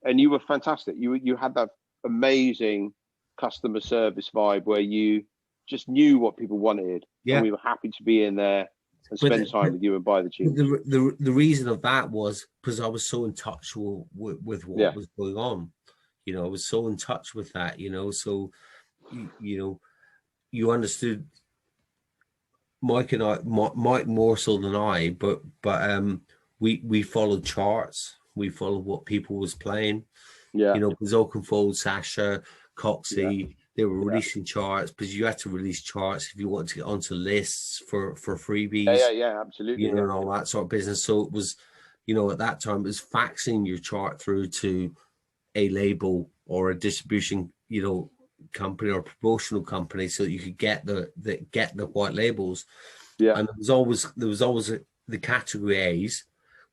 and you were fantastic. You had that amazing customer service vibe where you just knew what people wanted, and we were happy to be in there and spend time with you and buy the tunes. The reason of that was because I was so in touch with what was going on. You know, I was so in touch with that. You know, so you know, you understood. Mike and I, Mike more so than I, but we followed charts. We followed what people was playing. Yeah, you know, because Oakenfold, Sasha, Coxie, they were releasing charts because you had to release charts if you wanted to get onto lists for freebies. Yeah, absolutely. You know, and all that sort of business. So it was, you know, at that time it was faxing your chart through to a label or a distribution, you know, company or promotional company so that you could get the white labels. Yeah. And there was always the category A's,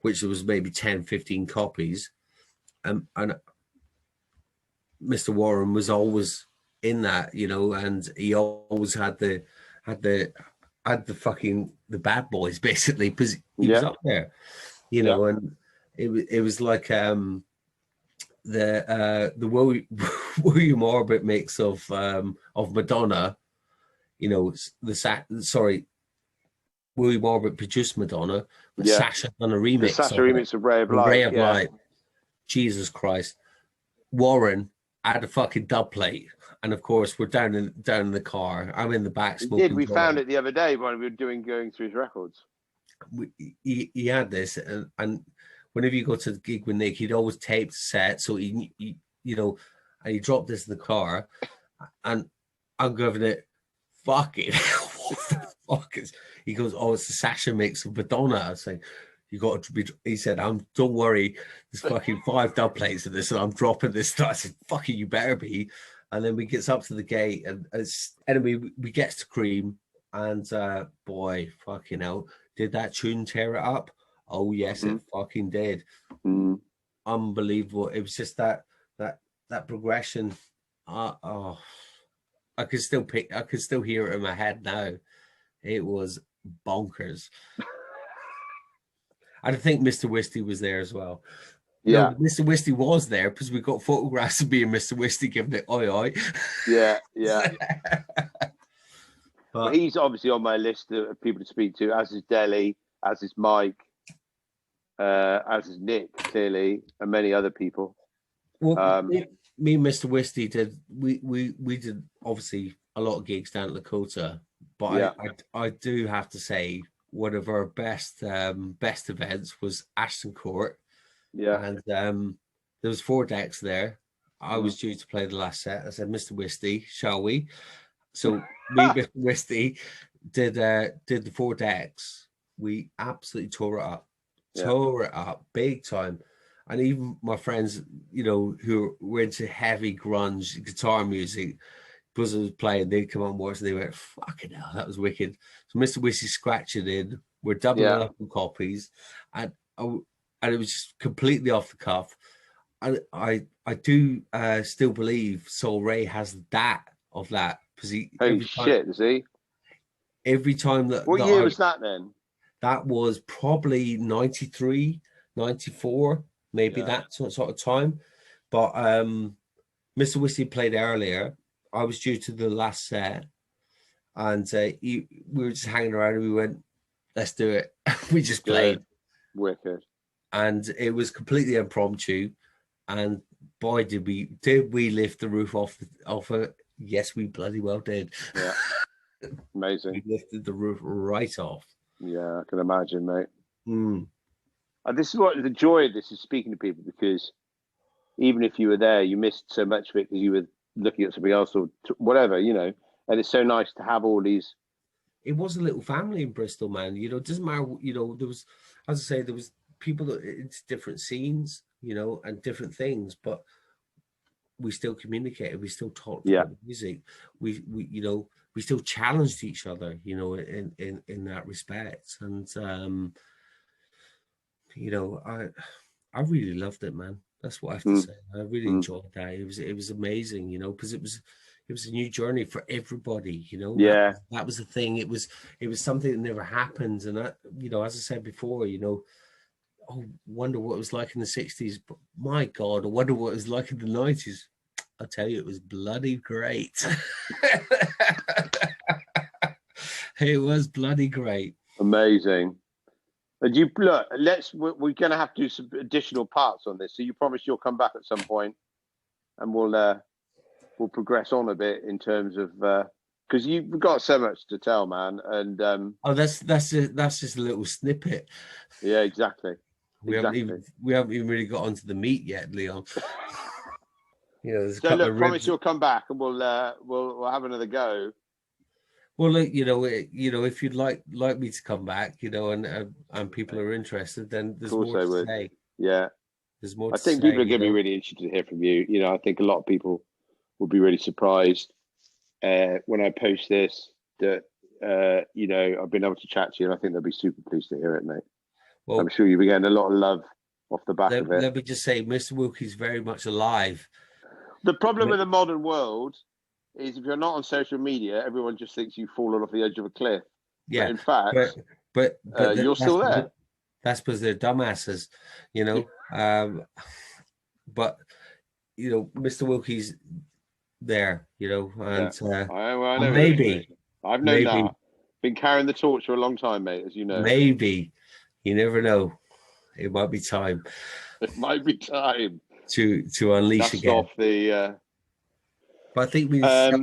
which there was maybe 10, 15 copies. And Mr. Warren was always in that, you know, and he always had the bad boys basically because he was up there, you know, and it was like the William Orbit mix of Madonna, you know, William Orbit produced Madonna, but Yeah. Sasha done a The remix Sasha of remix it. of Ray of Ray Light. of Yeah. Light. Jesus Christ. Warren had a fucking dub plate. And of course, we're down in the car. I'm in the back We did. smoking. We found it the other day when we were going through his records. He had this, and whenever you go to the gig with Nick, he'd always tape the set. So he you know, and he dropped this in the car, and I'm giving it, fuck it. What the fuck is? He goes, oh, it's the Sasha mix of Madonna. I was like, you got to be. He said, don't worry, there's fucking 5 dub plates of this, and I'm dropping this. I said, fucking, you better be. And then we gets up to the gate, and anyway, we gets to Cream, and boy, fucking hell, did that tune tear it up? Oh yes, it fucking did. Unbelievable. It was just that progression. Oh, I could still hear it in my head now. It was bonkers. And I think Mr. Wisty was there as well. Yeah, no, Mr. Wisty was there because we got photographs of me and Mr. Wisty giving it oi oi. Yeah. But well, he's obviously on my list of people to speak to, as is Deli, as is Mike, as is Nick, clearly, and many other people. Well, me and Mr. Wisty did we did obviously a lot of gigs down at Lakota, but Yeah. I do have to say one of our best events was Ashton Court. Yeah. And there was 4 decks there. I was due to play the last set. I said, Mr. Wisty, shall we? So me and Mr. Wisty did the 4 decks. We absolutely tore it up big time. And even my friends, you know, who were into heavy grunge guitar music, because I was playing, they'd come on board and they went, fucking hell, that was wicked. So Mr. Wisty scratched it in. We're doubling up on copies. And it was just completely off the cuff. And I do still believe Soul Ray has that of that. Holy shit, is he? Every time that... What year was that then? That was probably 93, 94, maybe that sort of time. But Mr. Whiskey played earlier. I was due to the last set. And we were just hanging around and we went, let's do it. We just played. Wicked. And it was completely impromptu. And boy, did we lift the roof off it. Yes, we bloody well did. Yeah. Amazing. We lifted the roof right off. Yeah, I can imagine, mate. And this is what the joy of this is, speaking to people, because even if you were there, you missed so much of it because you were looking at something else or whatever, you know. And it's so nice to have all these. It was a little family in Bristol, man. You know, it doesn't matter. You know, there was, as I say, there was people that it's different scenes, you know, and different things, but we still communicated. We still talked about music. We you know, we still challenged each other, you know, in that respect. And you know, I really loved it, man. That's what I have to say. I really enjoyed that. It was amazing, you know, because it was a new journey for everybody, you know. Yeah, that was the thing. It was something that never happened, and that, you know, as I said before, you know, oh, wonder what it was like in the 60s. But my God, I wonder what it was like in the 90s. I'll tell you, it was bloody great. It was bloody great. Amazing. And you look, we're going to have to do some additional parts on this. So you promise you'll come back at some point, and we'll progress on a bit in terms of because you've got so much to tell, man. And that's just a little snippet. Yeah, exactly. We haven't even really got onto the meat yet, Leon. You know, there's a so couple look, of promise ribs. you'll come back, and we'll have another go. Well, look, you know, if you'd like me to come back, you know, and people are interested, then there's more to say. Yeah, there's more. I think people are going to be really interested to hear from you. You know, I think a lot of people will be really surprised when I post this that you know, I've been able to chat to you, and I think they'll be super pleased to hear it, mate. Well, I'm sure you'll be getting a lot of love off the back of it. Let me just say, Mr. Wilkie's very much alive. The problem with the modern world is if you're not on social media, everyone just thinks you've fallen off the edge of a cliff. Yeah, but in fact, but you're still there. That's because they're dumbasses, you know. But you know, Mr. Wilkie's there, you know, and I know maybe I've known maybe, that. Been carrying the torch for a long time, mate, as you know. maybe. You never know. It might be time It might be time. to unleash Dust again. off the. But I think we, It's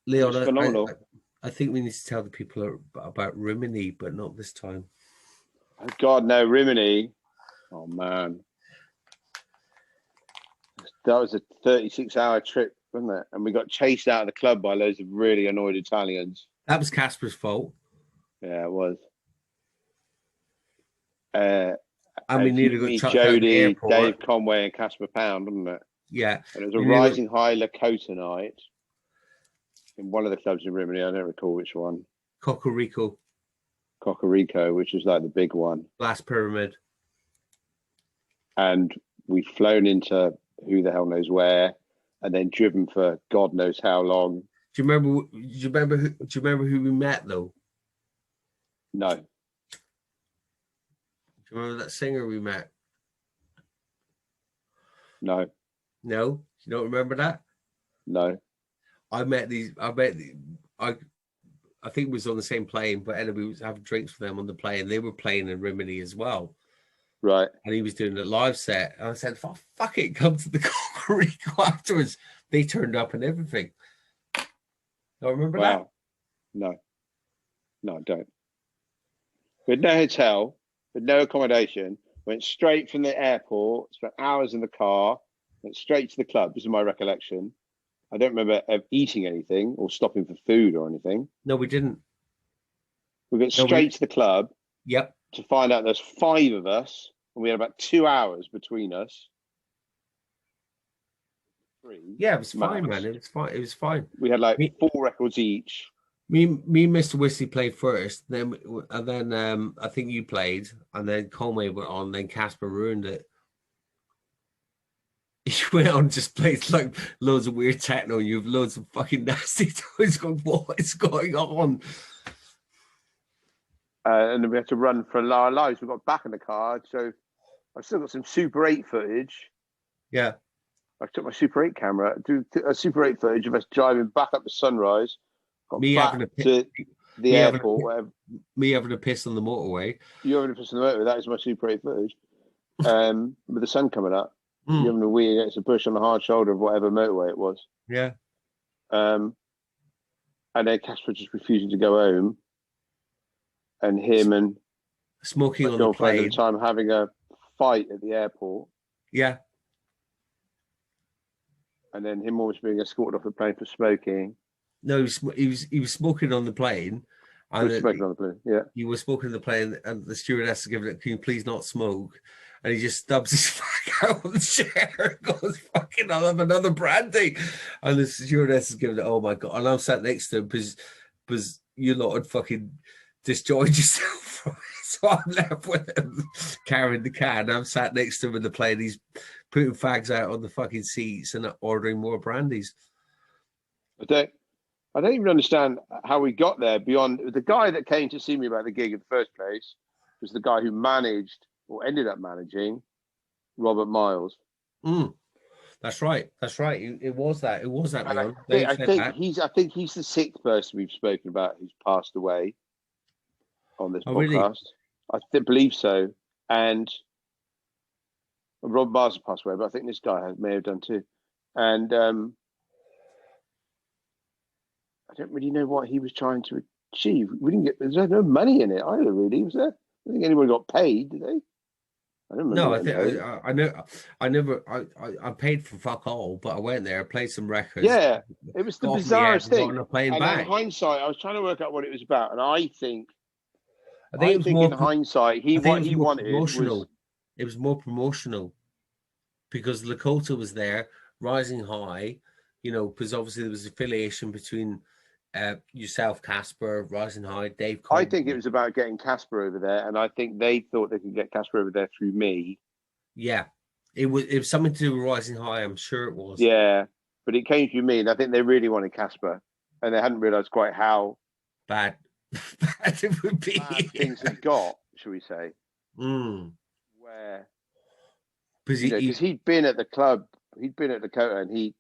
Leon, phenomenal. I think we need to tell the people about Rimini, but not this time. Oh, God, no, Rimini. Oh, man. That was a 36-hour trip, wasn't it? And we got chased out of the club by loads of really annoyed Italians. That was Casper's fault. Yeah, it was. And we nearly got me, chucked out of the Jody, airport. Dave Conway, and Casper Pound, wasn't it? Yeah. And it was a rising high Lakota night in one of the clubs in Rimini. I don't recall which one. Cocorico, which was like the big one. Glass Pyramid. And we'd flown into who the hell knows where, and then driven for God knows how long. Do you remember who we met though? No. Do you remember that singer we met? No. No? You don't remember that? No. I think it was on the same plane, but anyway, we was having drinks for them on the plane. They were playing in Rimini as well. Right. And he was doing a live set. And I said, fuck it, come to the Cocorico afterwards. They turned up and everything. Don't remember that? No. No, I don't. We had no hotel, with no accommodation, went straight from the airport, spent hours in the car, went straight to the club. This is my recollection. I don't remember eating anything or stopping for food or anything. No, we didn't. We went straight to the club. Yep. To find out there's 5 of us, and we had about 2 hours between us. 3. Yeah, it was fine, man. It was fine. We had like 4 records each. Me and Mr. Whiskey played first, then I think you played, and then Conway went on, then Casper ruined it. He went on and just played like loads of weird techno. You have loads of fucking nasty toys going, what is going on? And then we had to run for our lives. We got back in the car, so I've still got some Super 8 footage. Yeah. I took my Super 8 camera, do a Super 8 footage of us driving back up to Sunrise. Got me back having a to the airport. Me having a piss on the motorway. You having a piss on the motorway. That is my Super 8 footage. With the sun coming up. You having a wee against a bush on the hard shoulder of whatever motorway it was. Yeah. And then Casper just refusing to go home. And him and smoking on the plane. At the time having a fight at the airport. Yeah. And then him almost being escorted off the plane for smoking. No, he was smoking on the plane. He was smoking on the plane, yeah. He was smoking on the plane, and the stewardess is giving it, can you please not smoke? And he just stubs his fuck out on the chair and goes, fucking, I'll have another brandy. And the stewardess is giving it, oh my God. And I'm sat next to him because you lot had fucking disjoined yourself from it. So I'm left with him carrying the can. I'm sat next to him in the plane. He's putting fags out on the fucking seats and ordering more brandies. I don't even understand how we got there beyond the guy that came to see me about the gig in the first place was the guy who managed or ended up managing Robert Miles. That's right. It was that. I think he's the 6th person we've spoken about who's passed away on this podcast. Really? I believe so. And Rob Miles passed away, but I think this guy may have done too. And I don't really know what he was trying to achieve. We didn't get. There's no money in it either, really. Was there? I don't think anyone got paid, did they? I don't remember. No, I paid for fuck all, but I went there, played some records. Yeah, it was the bizarrest thing. And in hindsight, I was trying to work out what it was about, and I think it was more in hindsight, he wanted was. It was more promotional because Lakota was there, Rising High, because obviously there was affiliation between yourself, Casper, Rising High, Dave Conway. I think it was about getting Casper over there, and I think they thought they could get Casper over there through me. Yeah, it was something to do with Rising High. I'm sure it was. Yeah, but it came through me, and I think they really wanted Casper, and they hadn't realised quite how bad it would be. Bad things had got, shall we say? Where because he'd been at the club, he'd been at Dakota, and he,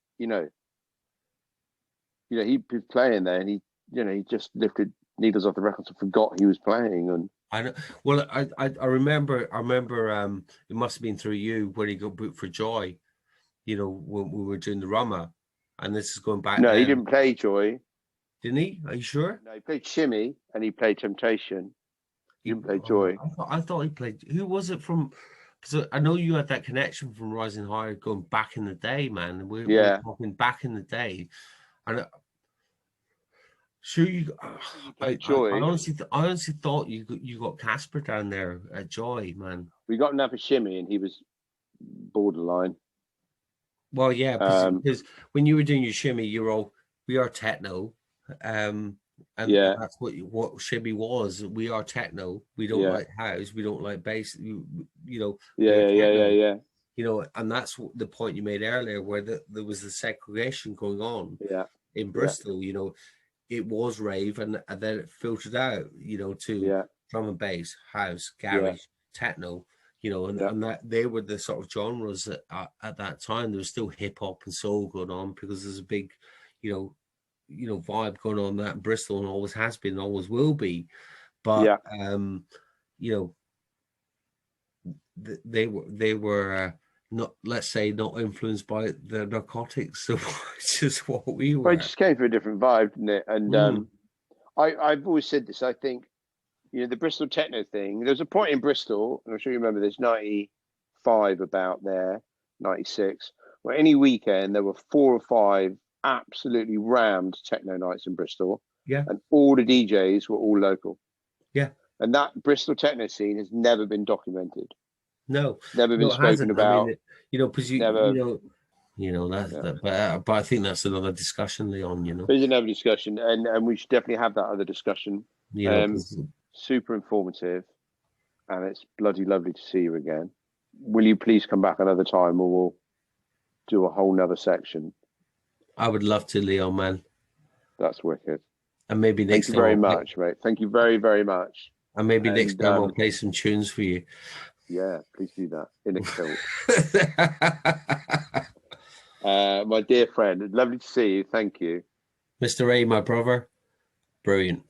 he'd been playing there, and he he just lifted needles off the records and forgot he was playing. And I know. Well, I remember. It must have been through you when he got booked for Joy. When we were doing the Rummer, and this is going back. No, then. he didn't play Joy. Didn't he? Are you sure? No, he played Shimmy and he played Temptation. He didn't play Joy. I thought he played. Who was it from? Because I know you had that connection from Rising Higher going back in the day, man. We're talking back in the day, and sure you. I honestly thought you got Casper down there at Joy, man. We got him for Shimmy, and he was borderline. Well, yeah, because when you were doing your shimmy, you were all, we are techno, and that's what shimmy was. We are techno. We don't like house. We don't like bass. Yeah. And that's the point you made earlier, where there was the segregation going on. In Bristol, it was rave, and then it filtered out, to drum and bass, house, garage, techno. And that they were the sort of genres that at that time there was still hip hop and soul going on, because there's a big, vibe going on that in Bristol, and always has been, and always will be. But they were not, let's say, not influenced by the narcotics, so which is what we were. Well, it just came through a different vibe, didn't it? And I've always said this. I think. The Bristol techno thing, there was a point in Bristol, and I'm sure you remember this, 95 about there, 96, where any weekend there were 4 or 5 absolutely rammed techno nights in Bristol. Yeah. And all the DJs were all local. Yeah. And that Bristol techno scene has never been documented. No. Never been spoken about. I mean, because but I think that's another discussion, Leon, There's another discussion, and we should definitely have that other discussion. Super informative, and it's bloody lovely to see you again. Will you please come back another time, or we'll do a whole nother section? I would love to, Leon, man. That's wicked. And maybe next time. Thank you very much, mate. Thank you very, very much. And maybe next time I'll play some tunes for you. Yeah, please do that in a kilt. My dear friend, lovely to see you. Thank you. Mr. A, my brother. Brilliant.